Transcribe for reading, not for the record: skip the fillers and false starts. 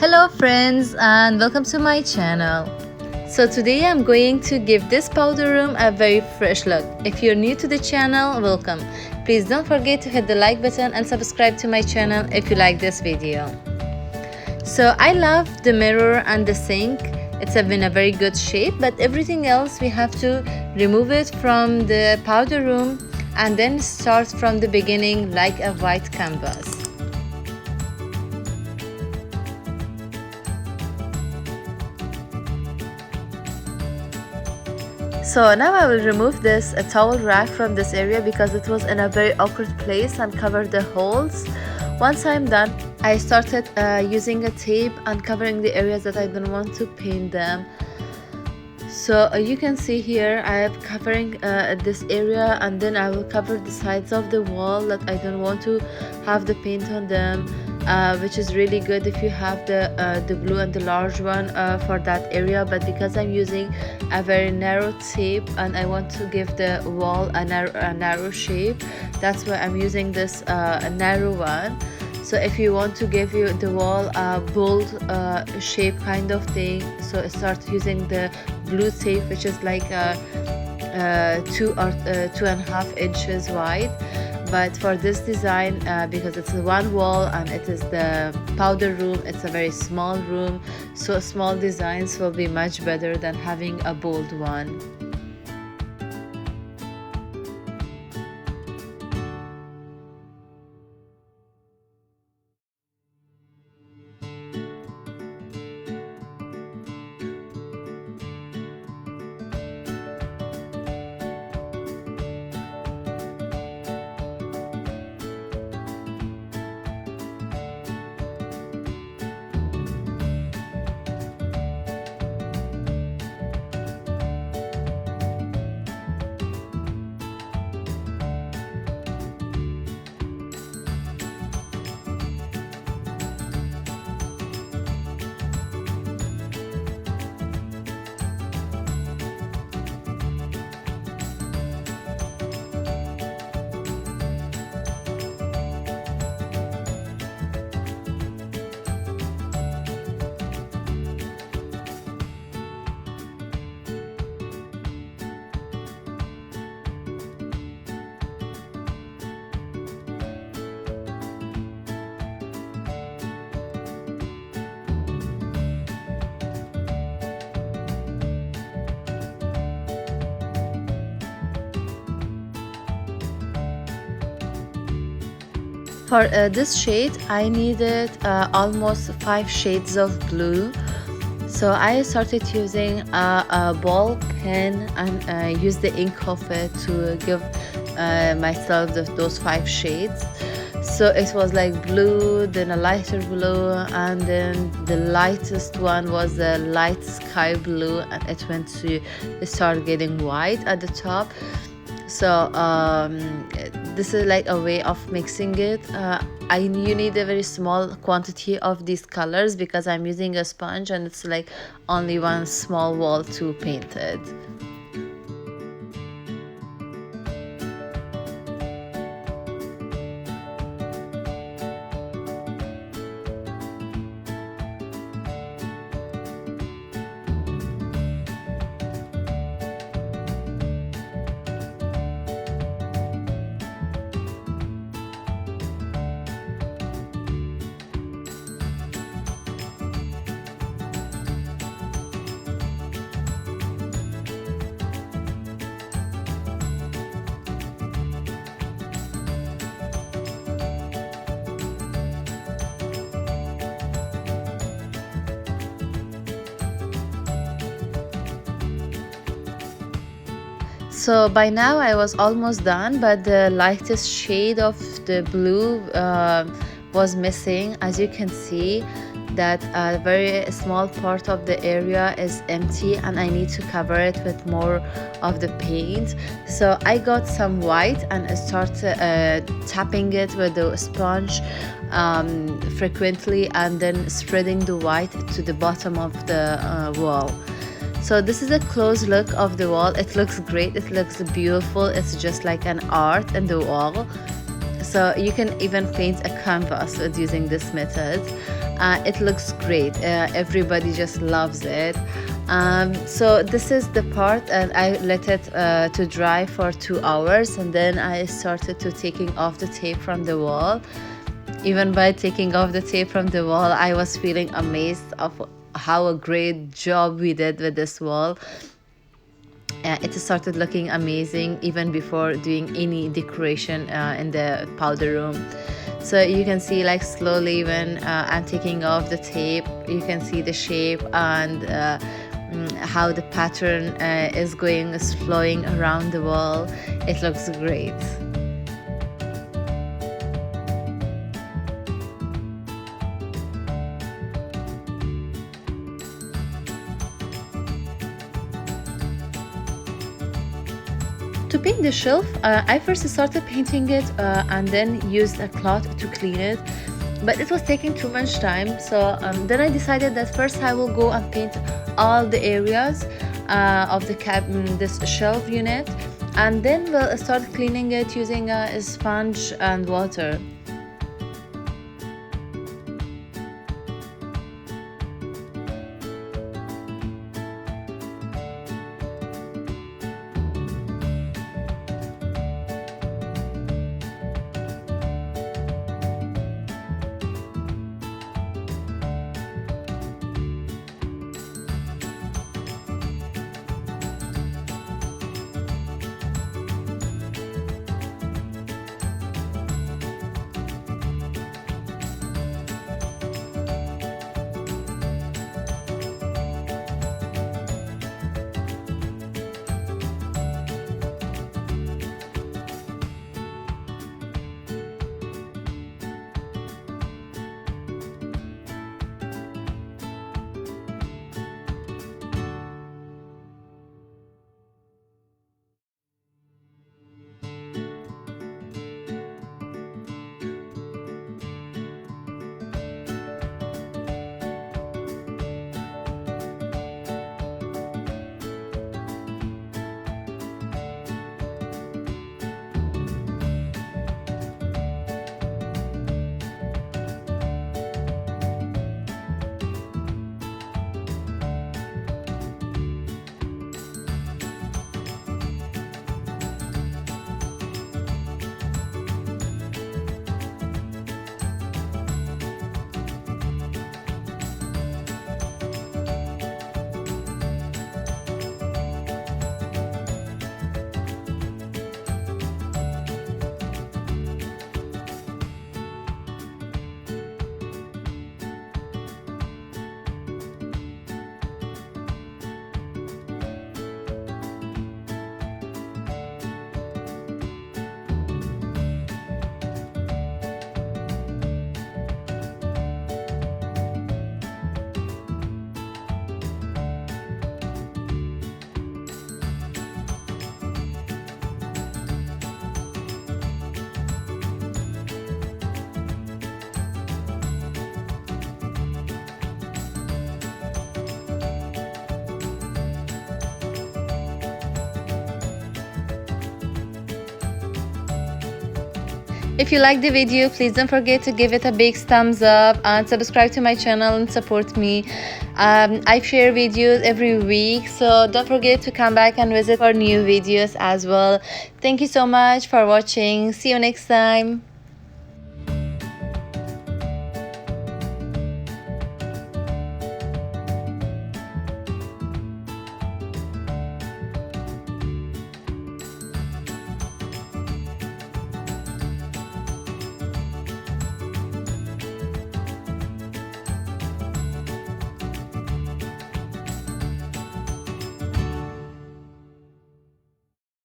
Hello friends and welcome to my channel. So today I'm going to give this powder room a very fresh look. If you're new to the channel, welcome. Please don't forget to hit the like button and subscribe to my channel if you like this video. So I love the mirror and the sink. It's in a very good shape, but everything else we have to remove it from the powder room and then start from the beginning like a white canvas. So now I will remove this towel rack from this area because it was in a very awkward place and cover the holes. Once I'm done, I started using a tape and covering the areas that I don't want to paint them. So you can see here I am covering this area, and then I will cover the sides of the wall that I don't want to have the paint on them. Which is really good if you have the blue and the large one for that area, but because I'm using a very narrow tape and I want to give the wall a narrow shape, that's why I'm using this narrow one. So if you want to give the wall a bold shape kind of thing, so start using the blue tape, which is like 2.5 inches wide. But for this design, because it's one wall and it is the powder room, it's a very small room, so small designs will be much better than having a bold one. For this shade, I needed almost 5 shades of blue. So I started using a ball pen and used the ink of it to give myself those 5 shades. So it was like blue, then a lighter blue, and then the lightest one was a light sky blue, and it went to start getting white at the top. So this is like a way of mixing it. You need a very small quantity of these colors because I'm using a sponge and it's like only one small wall to paint it. So by now I was almost done, but the lightest shade of the blue was missing. As you can see, that a very small part of the area is empty and I need to cover it with more of the paint. So I got some white and I started tapping it with the sponge frequently, and then spreading the white to the bottom of the wall. So this is a close look of the wall. It looks great, it looks beautiful, it's just like an art in the wall. So you can even paint a canvas with using this method. It looks great. Everybody just loves it. So this is the part, and I let it to dry for 2 hours, and then I started to taking off the tape from the wall. Even by taking off the tape from the wall, I was feeling amazed of how a great job we did with this wall. It started looking amazing even before doing any decoration in the powder room. So you can see, like, slowly when I'm taking off the tape, you can see the shape and how the pattern is flowing around the wall. It looks great. To paint the shelf, I first started painting it and then used a cloth to clean it, but it was taking too much time. So then I decided that first I will go and paint all the areas of the this shelf unit, and then we'll start cleaning it using a sponge and water. If you like the video, please don't forget to give it a big thumbs up and subscribe to my channel and support me. I share videos every week, so don't forget to come back and visit for new videos as well. Thank you so much for watching. See you next time.